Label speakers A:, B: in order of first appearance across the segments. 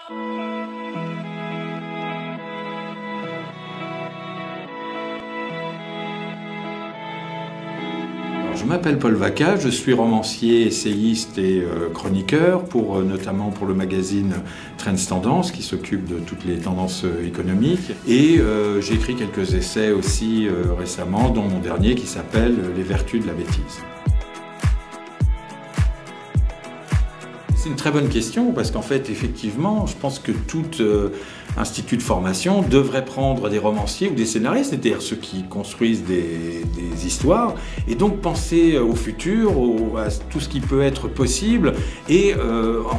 A: Je m'appelle Paul Vaca, je suis romancier, essayiste et chroniqueur, notamment pour le magazine Trends Tendance qui s'occupe de toutes les tendances économiques. Et j'ai écrit quelques essais aussi récemment, dont mon dernier qui s'appelle Les vertus de la bêtise. C'est une très bonne question parce qu'en fait, effectivement, je pense que tout institut de formation devrait prendre des romanciers ou des scénaristes, c'est-à-dire ceux qui construisent des histoires, et donc penser au futur, à tout ce qui peut être possible, et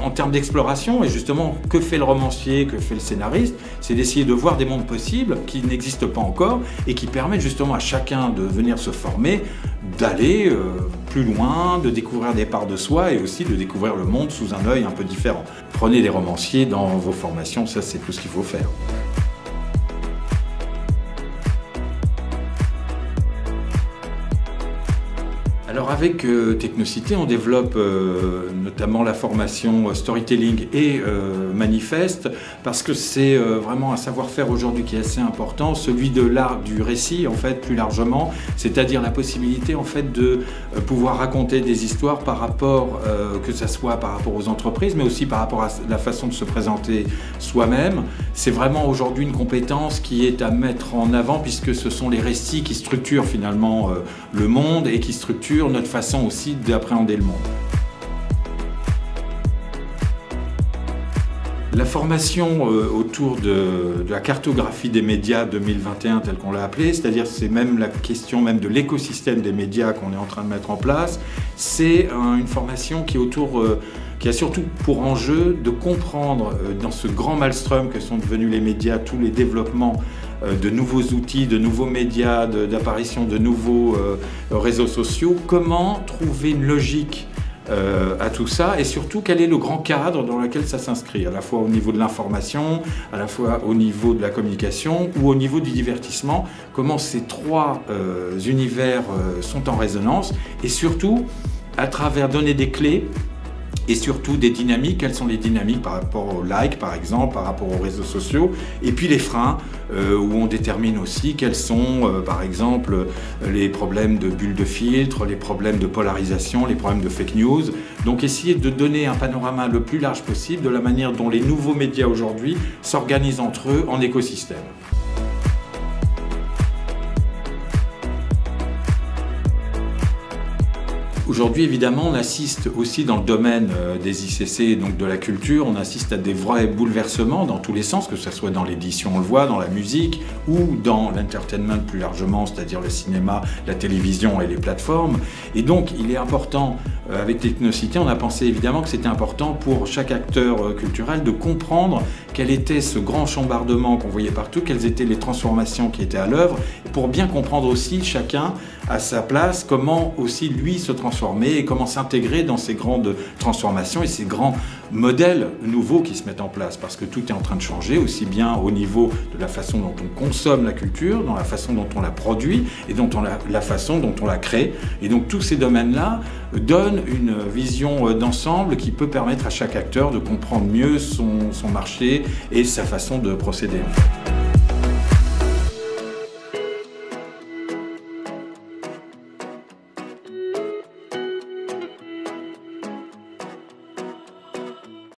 A: en termes d'exploration. Et justement, que fait le romancier, que fait le scénariste? C'est d'essayer de voir des mondes possibles qui n'existent pas encore et qui permettent justement à chacun de venir se former, d'aller plus loin, de découvrir des parts de soi et aussi de découvrir le monde sous un œil un peu différent. Prenez des romanciers dans vos formations, ça c'est tout ce qu'il faut faire. Alors avec Technocité, on développe notamment la formation storytelling et manifeste parce que c'est vraiment un savoir-faire aujourd'hui qui est assez important, celui de l'art du récit en fait plus largement, c'est-à-dire la possibilité en fait de pouvoir raconter des histoires par rapport, que ça soit par rapport aux entreprises, mais aussi par rapport à la façon de se présenter soi-même. C'est vraiment aujourd'hui une compétence qui est à mettre en avant puisque ce sont les récits qui structurent finalement le monde et qui structurent notre façon aussi d'appréhender le monde. La formation autour de la cartographie des médias 2021 telle qu'on l'a appelée, c'est-à-dire c'est même la question même de l'écosystème des médias qu'on est en train de mettre en place, c'est une formation qui est qui a surtout pour enjeu de comprendre dans ce grand maelstrom que sont devenus les médias, tous les développements de nouveaux outils, de nouveaux médias, d'apparition de nouveaux réseaux sociaux, comment trouver une logique à tout ça et surtout quel est le grand cadre dans lequel ça s'inscrit, à la fois au niveau de l'information, à la fois au niveau de la communication ou au niveau du divertissement, comment ces trois univers sont en résonance et surtout à travers donner des clés et surtout des dynamiques, quelles sont les dynamiques par rapport aux likes par exemple, par rapport aux réseaux sociaux, et puis les freins où on détermine aussi quels sont par exemple les problèmes de bulles de filtre, les problèmes de polarisation, les problèmes de fake news. Donc essayer de donner un panorama le plus large possible de la manière dont les nouveaux médias aujourd'hui s'organisent entre eux en écosystème. Aujourd'hui, évidemment, on assiste aussi dans le domaine des ICC, donc de la culture, on assiste à des vrais bouleversements dans tous les sens, que ce soit dans l'édition, on le voit, dans la musique, ou dans l'entertainment plus largement, c'est-à-dire le cinéma, la télévision et les plateformes. Et donc, il est important, avec Technocité, on a pensé évidemment que c'était important pour chaque acteur culturel de comprendre quel était ce grand chambardement qu'on voyait partout, quelles étaient les transformations qui étaient à l'œuvre, pour bien comprendre aussi chacun à sa place, comment aussi lui se transformer et comment s'intégrer dans ces grandes transformations et ces grands modèles nouveaux qui se mettent en place, parce que tout est en train de changer, aussi bien au niveau de la façon dont on consomme la culture, dans la façon dont on la produit et la façon dont on la crée. Et donc tous ces domaines-là donnent une vision d'ensemble qui peut permettre à chaque acteur de comprendre mieux son marché et sa façon de procéder.